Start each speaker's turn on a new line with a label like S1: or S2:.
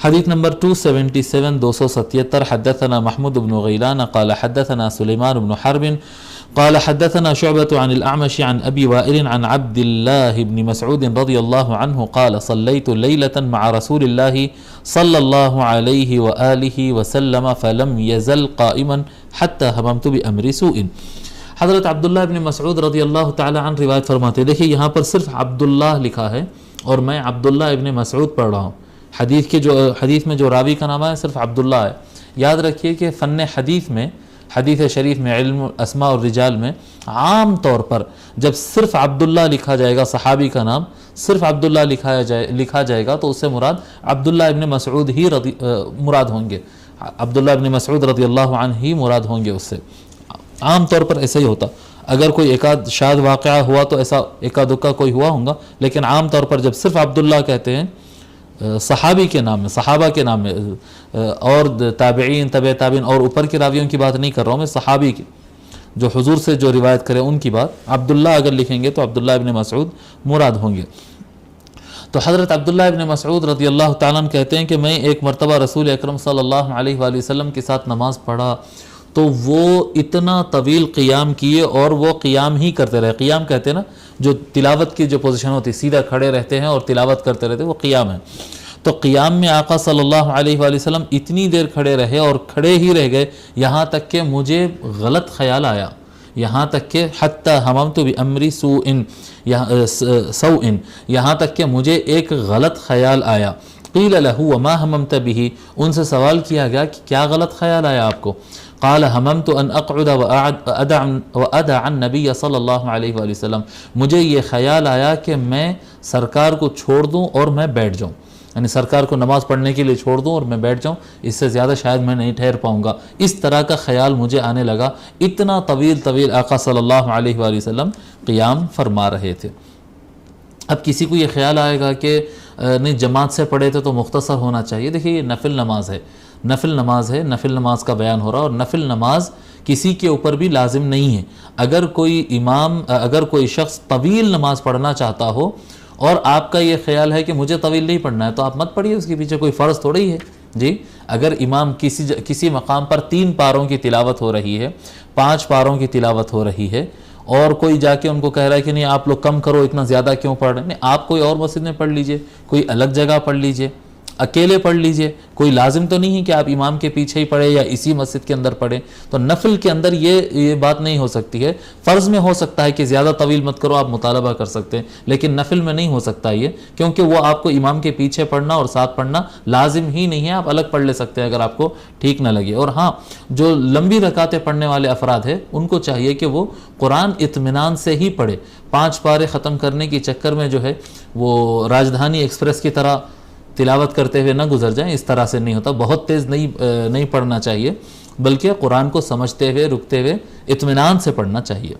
S1: حدیث نمبر 277 277 حدثنا محمود بن غیلان قال حدثنا سلیمان بن حرب قال حدثنا شعبة عن الأعمش عن أبي وائل عن عبد الله بن مسعود رضي الله عنه قال صليت ليلة مع رسول الله صلى الله عليه وآله وسلم فلم يزل قائما حتى هممت بأمر سوء. حضرت عبداللہ ابن مسعود رضی اللہ تعالی عنہ روایت فرماتے ہیں. دیکھیے یہاں پر صرف عبداللہ لکھا ہے اور میں عبداللہ ابن مسعود پڑھ رہا ہوں. حدیث میں جو راوی کا نام ہے صرف عبداللہ ہے. یاد رکھیے کہ فن حدیث میں، حدیث شریف میں، علم اسماء اور رجال میں عام طور پر جب صرف عبداللہ لکھا جائے گا، صحابی کا نام صرف عبداللہ لکھا جائے گا تو اس سے مراد عبداللہ ابن مسعود ہی مراد ہوں گے. عبداللہ ابن مسعود رضی اللہ عنہ ہی مراد ہوں گے. اس سے عام طور پر ایسا ہی ہوتا. اگر کوئی ایک شاذ واقعہ ہوا تو ایسا ایکا دکا کوئی ہوا ہوگا، لیکن عام طور پر جب صرف عبداللہ کہتے ہیں صحابی کے نام میں، صحابہ کے نام میں، اور تابعین، تبع تابعین اور اوپر کے راویوں کی بات نہیں کر رہا ہوں میں، صحابی کی جو حضور سے جو روایت کرے ان کی بات، عبداللہ اگر لکھیں گے تو عبداللہ ابن مسعود مراد ہوں گے. تو حضرت عبداللہ ابن مسعود رضی اللہ تعالیٰ عنہ کہتے ہیں کہ میں ایک مرتبہ رسول اکرم صلی اللہ علیہ وآلہ وسلم کے ساتھ نماز پڑھا تو وہ اتنا طویل قیام کیے اور وہ قیام ہی کرتے رہے. قیام کہتے ہیں نا جو تلاوت کی جو پوزیشن ہوتی ہے، سیدھا کھڑے رہتے ہیں اور تلاوت کرتے رہتے ہیں، وہ قیام ہے. تو قیام میں آقا صلی اللہ علیہ وآلہ وسلم اتنی دیر کھڑے رہے اور کھڑے ہی رہ گئے یہاں تک کہ مجھے غلط خیال آیا، یہاں تک کہ حتی ہممت بامری سوء، یہاں تک کہ مجھے ایک غلط خیال آیا. قیل لہ وما ہممت بہ، ان سے سوال کیا گیا کہ کیا غلط خیال آیا آپ کو؟ قال ہممت ان اقعد وادع النبی صلی اللہ علیہ وآلہ وسلم، مجھے یہ خیال آیا کہ میں سرکار کو چھوڑ دوں اور میں بیٹھ جاؤں، یعنی سرکار کو نماز پڑھنے کے لیے چھوڑ دوں اور میں بیٹھ جاؤں، اس سے زیادہ شاید میں نہیں ٹھہر پاؤں گا. اس طرح کا خیال مجھے آنے لگا. اتنا طویل آقا صلی اللہ علیہ وآلہ وسلم قیام فرما رہے تھے. اب کسی کو یہ خیال آئے گا کہ نہیں جماعت سے پڑھے تھے تو مختصر ہونا چاہیے. دیکھیے یہ نفل نماز ہے، نفل نماز ہے، نفل نماز کا بیان ہو رہا، اور نفل نماز کسی کے اوپر بھی لازم نہیں ہے. اگر کوئی شخص طویل نماز پڑھنا چاہتا ہو اور آپ کا یہ خیال ہے کہ مجھے طویل نہیں پڑھنا ہے تو آپ مت پڑھیے، اس کے پیچھے کوئی فرض تھوڑی ہے جی. اگر امام کسی مقام پر 3 پاروں کی تلاوت ہو رہی ہے، 5 پاروں کی تلاوت ہو رہی ہے اور کوئی جا کے ان کو کہہ رہا ہے کہ نہیں آپ لوگ کم کرو، اتنا زیادہ کیوں پڑھ رہے ہیں، آپ کوئی اور مسجد میں پڑھ لیجئے، کوئی الگ جگہ پڑھ لیجئے، اکیلے پڑھ لیجئے. کوئی لازم تو نہیں ہے کہ آپ امام کے پیچھے ہی پڑھیں یا اسی مسجد کے اندر پڑھیں. تو نفل کے اندر یہ بات نہیں ہو سکتی ہے. فرض میں ہو سکتا ہے کہ زیادہ طویل مت کرو، آپ مطالبہ کر سکتے ہیں، لیکن نفل میں نہیں ہو سکتا یہ، کیونکہ وہ آپ کو امام کے پیچھے پڑھنا اور ساتھ پڑھنا لازم ہی نہیں ہے. آپ الگ پڑھ لے سکتے ہیں اگر آپ کو ٹھیک نہ لگے. اور ہاں جو لمبی رکعتیں پڑھنے والے افراد ہیں ان کو چاہیے کہ وہ قرآن اطمینان سے ہی پڑھے. 5 پارے ختم کرنے کے چکر میں جو ہے وہ راجدھانی ایکسپریس کی طرح تلاوت کرتے ہوئے نہ گزر جائیں. اس طرح سے نہیں ہوتا. بہت تیز نہیں پڑھنا چاہیے، بلکہ قرآن کو سمجھتے ہوئے، رکتے ہوئے، اطمینان سے پڑھنا چاہیے.